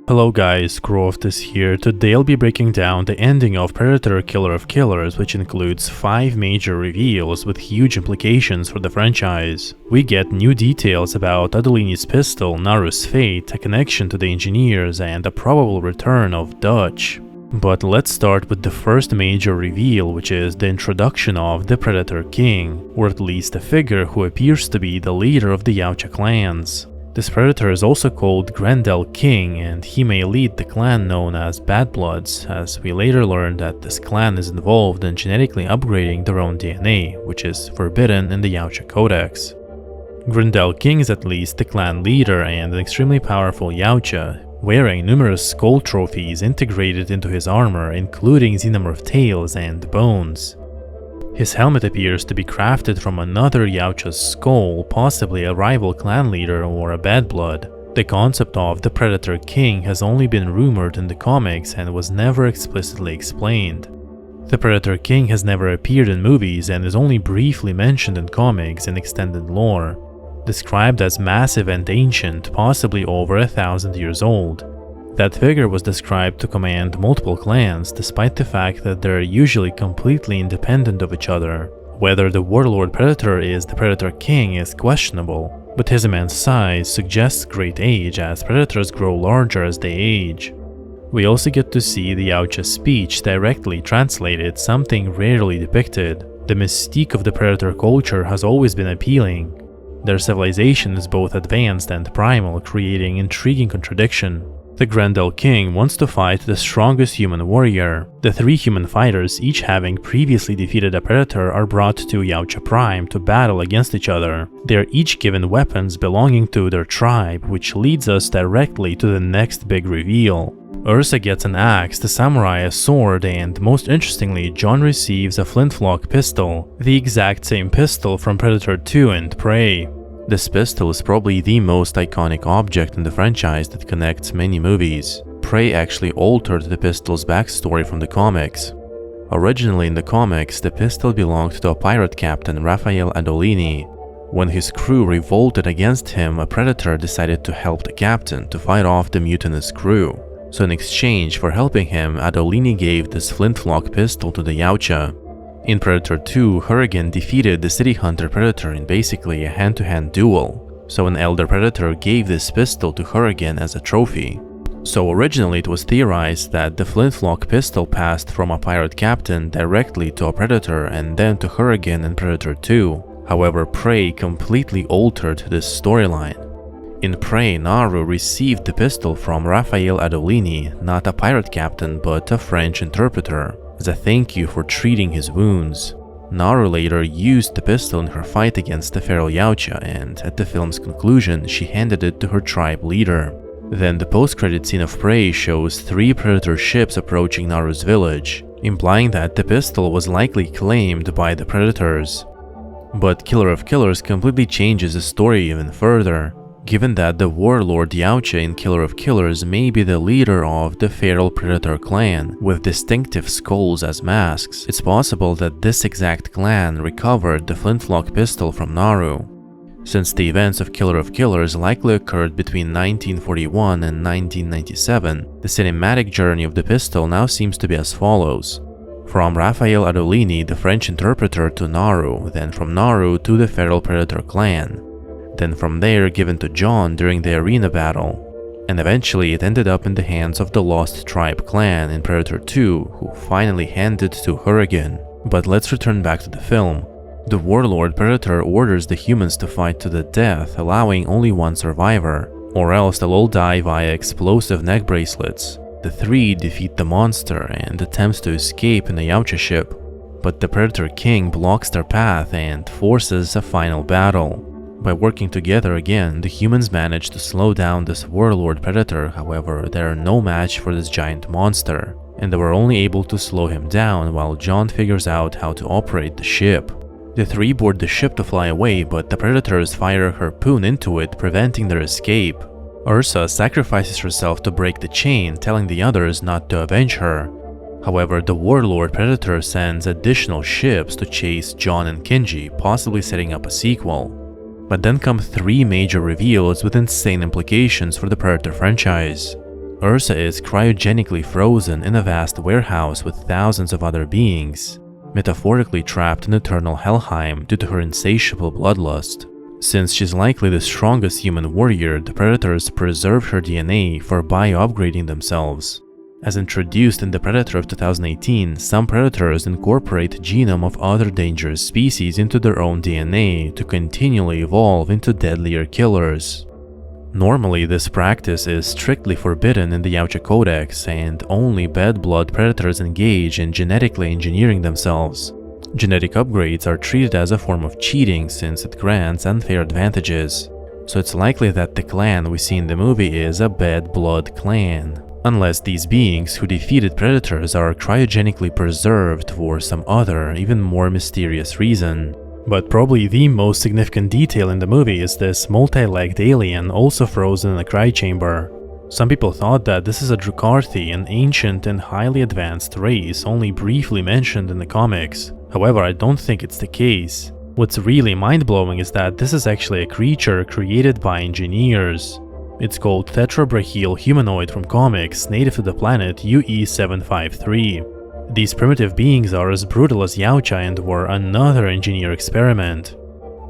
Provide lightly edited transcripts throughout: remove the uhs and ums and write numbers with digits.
Hello guys, Croftus here. Today I'll be breaking down the ending of Predator Killer of Killers, which includes 5 major reveals with huge implications for the franchise. We get new details about Adolini's pistol, Naru's fate, a connection to the engineers, and a probable return of Dutch. But let's start with the first major reveal, which is the introduction of the Predator King, or at least a figure who appears to be the leader of the Yautja clans. This predator is also called Grendel King, and he may lead the clan known as Bad Bloods, as we later learn that this clan is involved in genetically upgrading their own DNA, which is forbidden in the Yautja Codex. Grendel King is at least the clan leader and an extremely powerful Yautja, wearing numerous skull trophies integrated into his armor, including xenomorph tails and bones. His helmet appears to be crafted from another Yautja's skull, possibly a rival clan leader or a bad blood. The concept of the Predator King has only been rumored in the comics and was never explicitly explained. The Predator King has never appeared in movies and is only briefly mentioned in comics and extended lore. Described as massive and ancient, possibly over 1,000 years old. That figure was described to command multiple clans, despite the fact that they're usually completely independent of each other. Whether the warlord predator is the Predator King is questionable, but his immense size suggests great age, as predators grow larger as they age. We also get to see the Yautja speech directly translated, something rarely depicted. The mystique of the predator culture has always been appealing. Their civilization is both advanced and primal, creating intriguing contradiction. The Grendel King wants to fight the strongest human warrior. The 3 human fighters, each having previously defeated a predator, are brought to Yautja Prime to battle against each other. They are each given weapons belonging to their tribe, which leads us directly to the next big reveal. Ursa gets an axe, the samurai a sword, and most interestingly, John receives a flintlock pistol, the exact same pistol from Predator 2 and Prey. This pistol is probably the most iconic object in the franchise that connects many movies. Prey actually altered the pistol's backstory from the comics. Originally in the comics, the pistol belonged to a pirate captain, Raphael Adolini. When his crew revolted against him, a predator decided to help the captain to fight off the mutinous crew. So in exchange for helping him, Adolini gave this flintlock pistol to the Yautja. In Predator 2, Hurricane defeated the City Hunter Predator in basically a hand-to-hand duel, so an Elder Predator gave this pistol to Hurricane as a trophy. So originally it was theorized that the flintlock pistol passed from a pirate captain directly to a Predator and then to Hurricane in Predator 2. However, Prey completely altered this storyline. In Prey, Naru received the pistol from Raphael Adolini, not a pirate captain but a French interpreter, as a thank you for treating his wounds. Naru later used the pistol in her fight against the feral Yautja, and at the film's conclusion, she handed it to her tribe leader. Then the post-credit scene of Prey shows 3 predator ships approaching Naru's village, implying that the pistol was likely claimed by the predators. But Killer of Killers completely changes the story even further. Given that the warlord Yautja in Killer of Killers may be the leader of the feral predator clan, with distinctive skulls as masks, it's possible that this exact clan recovered the flintlock pistol from Naru. Since the events of Killer of Killers likely occurred between 1941 and 1997, the cinematic journey of the pistol now seems to be as follows. From Raphael Adolini, the French interpreter, to Naru, then from Naru to the feral predator clan. Then from there given to John during the arena battle, and eventually it ended up in the hands of the Lost Tribe clan in Predator 2, who finally handed it to Hurricane. But let's return back to the film. The warlord predator orders the humans to fight to the death, allowing only one survivor, or else they'll all die via explosive neck bracelets. The 3 defeat the monster and attempt to escape in a Yautja ship, but the Predator King blocks their path and forces a final battle. By working together again, the humans manage to slow down this warlord predator. However, they are no match for this giant monster, and they were only able to slow him down while John figures out how to operate the ship. The 3 board the ship to fly away, but the predators fire a harpoon into it, preventing their escape. Ursa sacrifices herself to break the chain, telling the others not to avenge her. However, the warlord predator sends additional ships to chase John and Kinji, possibly setting up a sequel. But then come 3 major reveals with insane implications for the Predator franchise. Ursa is cryogenically frozen in a vast warehouse with thousands of other beings, metaphorically trapped in eternal Helheim due to her insatiable bloodlust. Since she's likely the strongest human warrior, the predators preserved her DNA for bio-upgrading themselves. As introduced in The Predator of 2018, some predators incorporate genome of other dangerous species into their own DNA to continually evolve into deadlier killers. Normally, this practice is strictly forbidden in the Yautja Codex, and only bad blood predators engage in genetically engineering themselves. Genetic upgrades are treated as a form of cheating since it grants unfair advantages, so it's likely that the clan we see in the movie is a bad blood clan. Unless these beings who defeated predators are cryogenically preserved for some other, even more mysterious reason. But probably the most significant detail in the movie is this multi-legged alien also frozen in a cryochamber. Some people thought that this is a Drukarthi, an ancient and highly advanced race only briefly mentioned in the comics. However, I don't think it's the case. What's really mind-blowing is that this is actually a creature created by engineers. It's called tetrabrachial humanoid from comics, native to the planet UE753. These primitive beings are as brutal as Yautja and were another engineer experiment.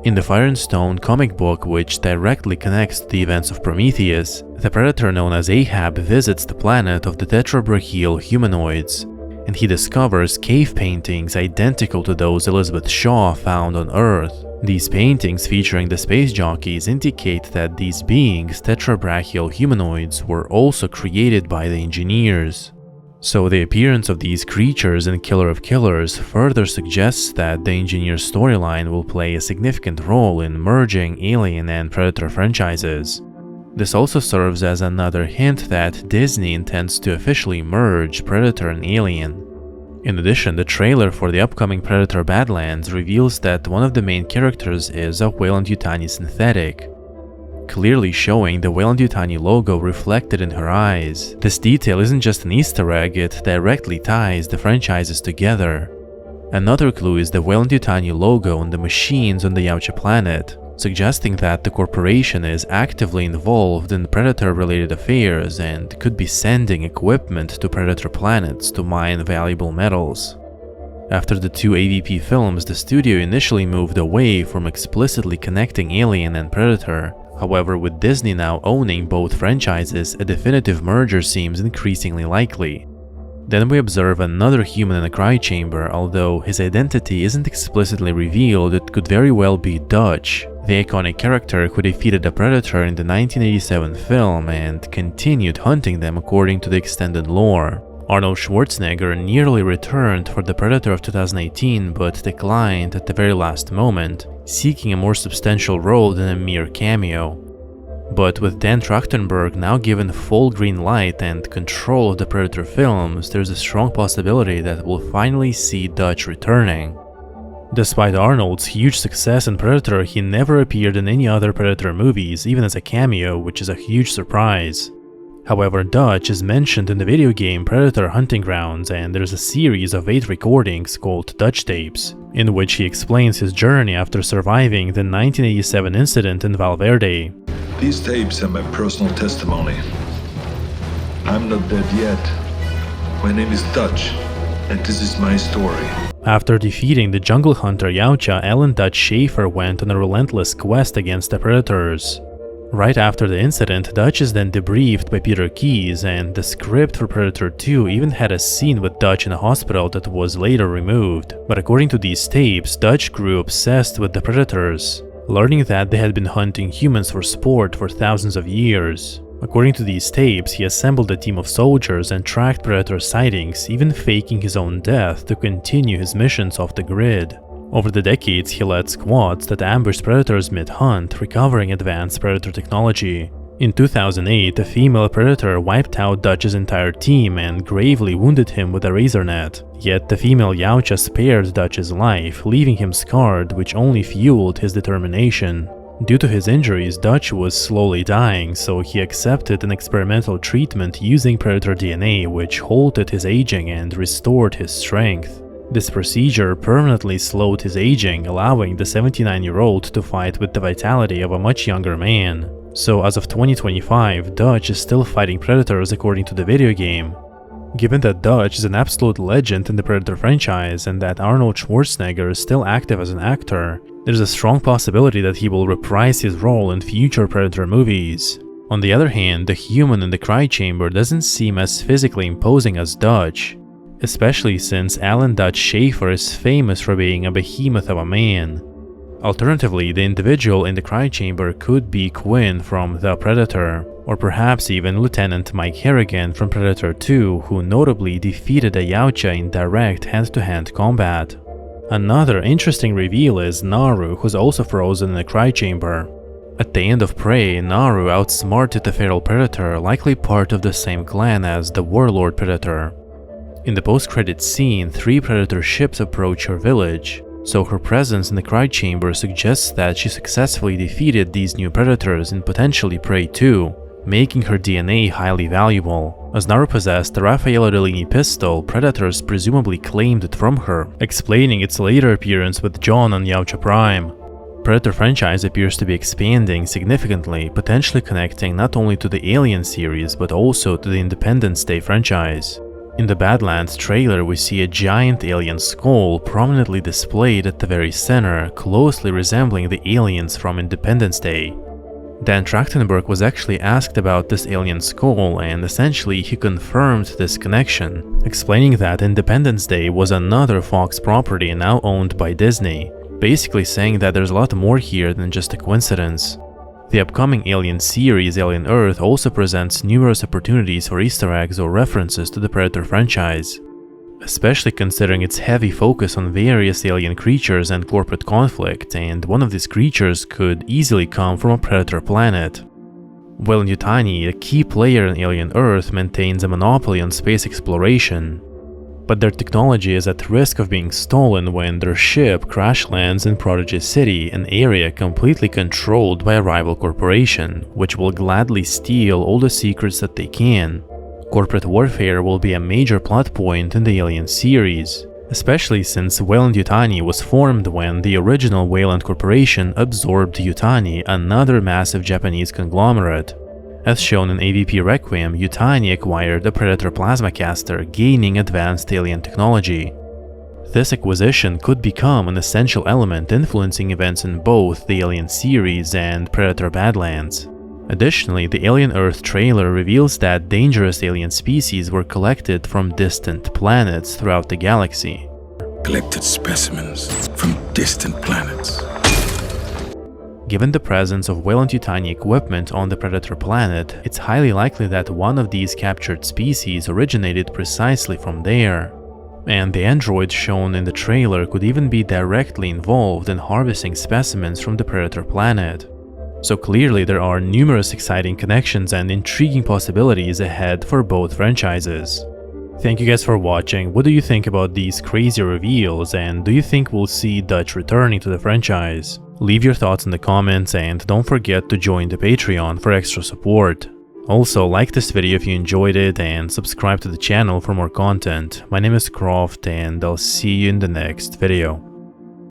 In the Fire and Stone comic book, which directly connects to the events of Prometheus, the predator known as Ahab visits the planet of the tetrabrachial humanoids, and he discovers cave paintings identical to those Elizabeth Shaw found on Earth. These paintings featuring the space jockeys indicate that these beings, tetrabrachial humanoids, were also created by the engineers. So the appearance of these creatures in Killer of Killers further suggests that the engineer's storyline will play a significant role in merging Alien and Predator franchises. This also serves as another hint that Disney intends to officially merge Predator and Alien. In addition, the trailer for the upcoming Predator Badlands reveals that one of the main characters is a Weyland-Yutani synthetic, clearly showing the Weyland-Yutani logo reflected in her eyes. This detail isn't just an Easter egg, it directly ties the franchises together. Another clue is the Weyland-Yutani logo on the machines on the Yautja planet, suggesting that the corporation is actively involved in Predator-related affairs and could be sending equipment to Predator planets to mine valuable metals. After the two AVP films, the studio initially moved away from explicitly connecting Alien and Predator. However, with Disney now owning both franchises, a definitive merger seems increasingly likely. Then we observe another human in a cryochamber, although his identity isn't explicitly revealed. It could very well be Dutch, the iconic character who defeated a predator in the 1987 film and continued hunting them according to the extended lore. Arnold Schwarzenegger nearly returned for The Predator of 2018 but declined at the very last moment, seeking a more substantial role than a mere cameo. But with Dan Trachtenberg now given full green light and control of the Predator films, there's a strong possibility that we'll finally see Dutch returning. Despite Arnold's huge success in Predator, he never appeared in any other Predator movies, even as a cameo, which is a huge surprise. However, Dutch is mentioned in the video game Predator Hunting Grounds, and there's a series of 8 recordings called Dutch Tapes, in which he explains his journey after surviving the 1987 incident in Valverde. These tapes are my personal testimony. I'm not dead yet. My name is Dutch, and this is my story. After defeating the jungle hunter Yautja, Alan Dutch Schaefer went on a relentless quest against the predators. Right after the incident, Dutch is then debriefed by Peter Keyes, and the script for Predator 2 even had a scene with Dutch in a hospital that was later removed. But according to these tapes, Dutch grew obsessed with the predators, learning that they had been hunting humans for sport for thousands of years. According to these tapes, he assembled a team of soldiers and tracked predator sightings, even faking his own death to continue his missions off the grid. Over the decades, he led squads that ambushed predators mid-hunt, recovering advanced predator technology. In 2008, a female predator wiped out Dutch's entire team and gravely wounded him with a razor net. Yet the female Yautja spared Dutch's life, leaving him scarred, which only fueled his determination. Due to his injuries, Dutch was slowly dying, so he accepted an experimental treatment using predator DNA, which halted his aging and restored his strength. This procedure permanently slowed his aging, allowing the 79-year-old to fight with the vitality of a much younger man. So as of 2025, Dutch is still fighting predators according to the video game. Given that Dutch is an absolute legend in the Predator franchise and that Arnold Schwarzenegger is still active as an actor, there's a strong possibility that he will reprise his role in future Predator movies. On the other hand, the human in the Cry Chamber doesn't seem as physically imposing as Dutch, especially since Alan Dutch Schaefer is famous for being a behemoth of a man. Alternatively, the individual in the Cry Chamber could be Quinn from The Predator, or perhaps even Lieutenant Mike Harrigan from Predator 2, who notably defeated a Yautja in direct hand-to-hand combat. Another interesting reveal is Naru, who's also frozen in the Cry Chamber. At the end of Prey, Naru outsmarted the feral predator, likely part of the same clan as the Warlord Predator. In the post-credits scene, 3 Predator ships approach her village, so her presence in the Cry Chamber suggests that she successfully defeated these new predators in potentially Prey 2, making her DNA highly valuable. As Naru possessed the Raphael Adolini pistol, predators presumably claimed it from her, explaining its later appearance with John on Yautja Prime. Predator franchise appears to be expanding significantly, potentially connecting not only to the Alien series but also to the Independence Day franchise. In the Badlands trailer, we see a giant alien skull prominently displayed at the very center, closely resembling the aliens from Independence Day. Dan Trachtenberg was actually asked about this alien skull, and essentially he confirmed this connection, explaining that Independence Day was another Fox property now owned by Disney, basically saying that there's a lot more here than just a coincidence. The upcoming Alien series, Alien Earth, also presents numerous opportunities for Easter eggs or references to the Predator franchise, especially considering its heavy focus on various alien creatures and corporate conflict, and one of these creatures could easily come from a Predator planet. Weyland-Yutani, a key player in Alien Earth, maintains a monopoly on space exploration, but their technology is at risk of being stolen when their ship crash lands in Prodigy City, an area completely controlled by a rival corporation, which will gladly steal all the secrets that they can. Corporate warfare will be a major plot point in the Alien series, especially since Weyland-Yutani was formed when the original Weyland Corporation absorbed Yutani, another massive Japanese conglomerate. As shown in AVP Requiem, Yutani acquired a Predator plasma caster, gaining advanced alien technology. This acquisition could become an essential element influencing events in both the Alien series and Predator Badlands. Additionally, the Alien Earth trailer reveals that dangerous alien species were collected from distant planets throughout the galaxy. Collected specimens from distant planets. Given the presence of Weyland-Yutani equipment on the Predator planet, it's highly likely that one of these captured species originated precisely from there. And the android shown in the trailer could even be directly involved in harvesting specimens from the Predator planet. So clearly there are numerous exciting connections and intriguing possibilities ahead for both franchises. Thank you guys for watching. What do you think about these crazy reveals, and do you think we'll see Dutch returning to the franchise? Leave your thoughts in the comments and don't forget to join the Patreon for extra support. Also, like this video if you enjoyed it and subscribe to the channel for more content. My name is Croft and I'll see you in the next video.